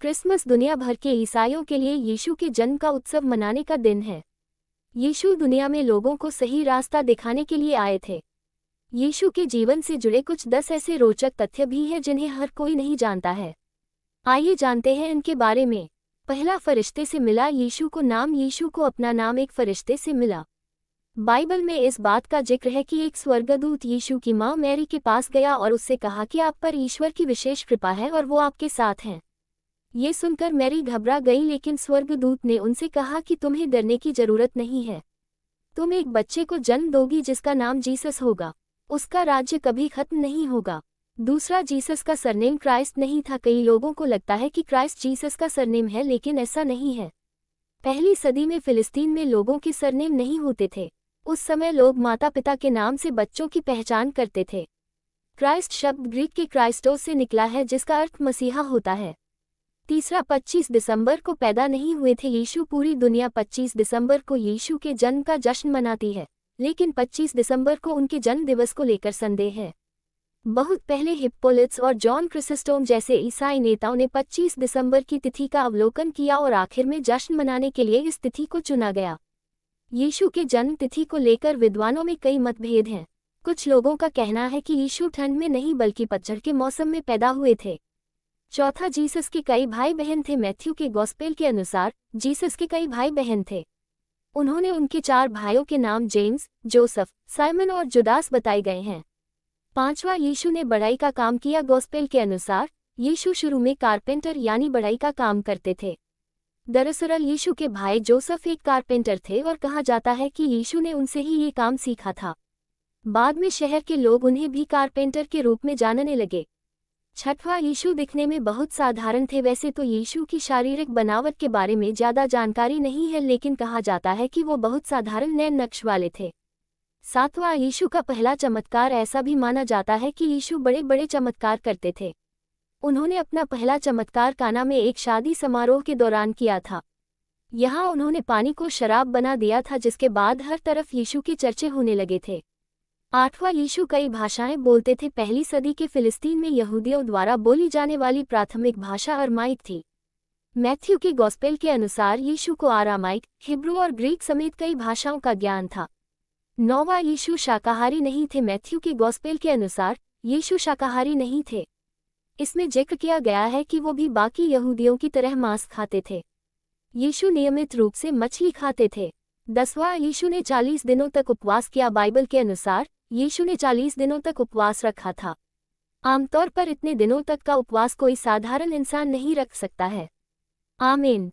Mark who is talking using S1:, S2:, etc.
S1: Christmas दुनिया भर के ईसाइयों के लिए यीशु के जन्म का उत्सव मनाने का दिन है। यीशु दुनिया में लोगों को सही रास्ता दिखाने के लिए आए थे। यीशु के जीवन से जुड़े कुछ 10 ऐसे रोचक तथ्य भी हैं जिन्हें हर कोई नहीं जानता है। आइए जानते हैं इनके बारे में। पहला, फरिश्ते से मिला। यीशु को अपना नाम एक फरिश्ते से मिला। बाइबल में इस बात का जिक्र है कि एक स्वर्गदूत यीशु की मां मैरी के पास गया और उससे कहा कि आप पर ईश्वर की विशेष कृपा है और वो आपके साथ हैं। ये सुनकर मैरी घबरा गई, लेकिन स्वर्गदूत ने उनसे कहा कि तुम्हें डरने की जरूरत नहीं है। तुम एक बच्चे को जन्म दोगी जिसका नाम जीसस होगा। उसका राज्य कभी खत्म नहीं होगा। दूसरा, जीसस का सरनेम क्राइस्ट नहीं था। कई लोगों को लगता है कि क्राइस्ट जीसस का सरनेम है, लेकिन ऐसा नहीं है। पहली सदी में फिलिस्तीन में लोगों के सरनेम नहीं होते थे। उस समय लोग माता पिता के नाम से बच्चों की पहचान करते थे। क्राइस्ट शब्द ग्रीक के क्राइस्टोस से निकला है, जिसका अर्थ मसीहा होता है। तीसरा, 25 दिसंबर को पैदा नहीं हुए थे यीशु। पूरी दुनिया 25 दिसंबर को यीशु के जन्म का जश्न मनाती है, लेकिन 25 दिसंबर को उनके जन्म दिवस को लेकर संदेह है। बहुत पहले हिप्पोलिट्स और जॉन क्रिसिस्टोम जैसे ईसाई नेताओं ने 25 दिसंबर की तिथि का अवलोकन किया और आखिर में जश्न मनाने के लिए इस तिथि को चुना गया। यीशु के जन्म तिथि को लेकर विद्वानों में कई मतभेद हैं। कुछ लोगों का कहना है कि यीशु ठंड में नहीं बल्कि पतझड़ के मौसम में पैदा हुए थे। चौथा, जीसस के कई भाई बहन थे। मैथ्यू के गॉस्पेल के अनुसार जीसस के कई भाई बहन थे। उन्होंने उनके 4 भाइयों के नाम जेम्स, जोसेफ, साइमन और जुदास बताए गए हैं। पांचवा, यीशु ने बढ़ाई का काम किया। गॉस्पेल के अनुसार यीशु शुरू में कारपेंटर यानी बढ़ाई का काम करते थे। दरअसल यीशु के भाई जोसेफ एक कारपेंटर थे और कहा जाता है कि यीशु ने उनसे ही ये काम सीखा था। बाद में शहर के लोग उन्हें भी कारपेंटर के रूप में जानने लगे। छठवां, यीशु दिखने में बहुत साधारण थे। वैसे तो यीशु की शारीरिक बनावट के बारे में ज़्यादा जानकारी नहीं है, लेकिन कहा जाता है कि वो बहुत साधारण नैन नक्श वाले थे। सातवां, यीशु का पहला चमत्कार। ऐसा भी माना जाता है कि यीशु बड़े बड़े चमत्कार करते थे। उन्होंने अपना पहला चमत्कार काना में एक शादी समारोह के दौरान किया था। यहाँ उन्होंने पानी को शराब बना दिया था, जिसके बाद हर तरफ यीशु के चर्चे होने लगे थे। आठवां, यीशु कई भाषाएं बोलते थे। पहली सदी के फिलिस्तीन में यहूदियों द्वारा बोली जाने वाली प्राथमिक भाषा अरमाइक थी। मैथ्यू के गॉस्पेल के अनुसार यीशु को आरामाइक, हिब्रू और ग्रीक समेत कई भाषाओं का ज्ञान था। नौवां, यीशु शाकाहारी नहीं थे। मैथ्यू के गॉस्पेल के अनुसार यीशु शाकाहारी नहीं थे। इसमें जिक्र किया गया है कि वो भी बाकी यहूदियों की तरह मांस खाते थे। यीशु नियमित रूप से मछली खाते थे। 10वां, यीशु ने 40 दिनों तक उपवास किया। बाइबल के अनुसार यीशु ने 40 दिनों तक उपवास रखा था। आमतौर पर इतने दिनों तक का उपवास कोई साधारण इंसान नहीं रख सकता है। आमीन।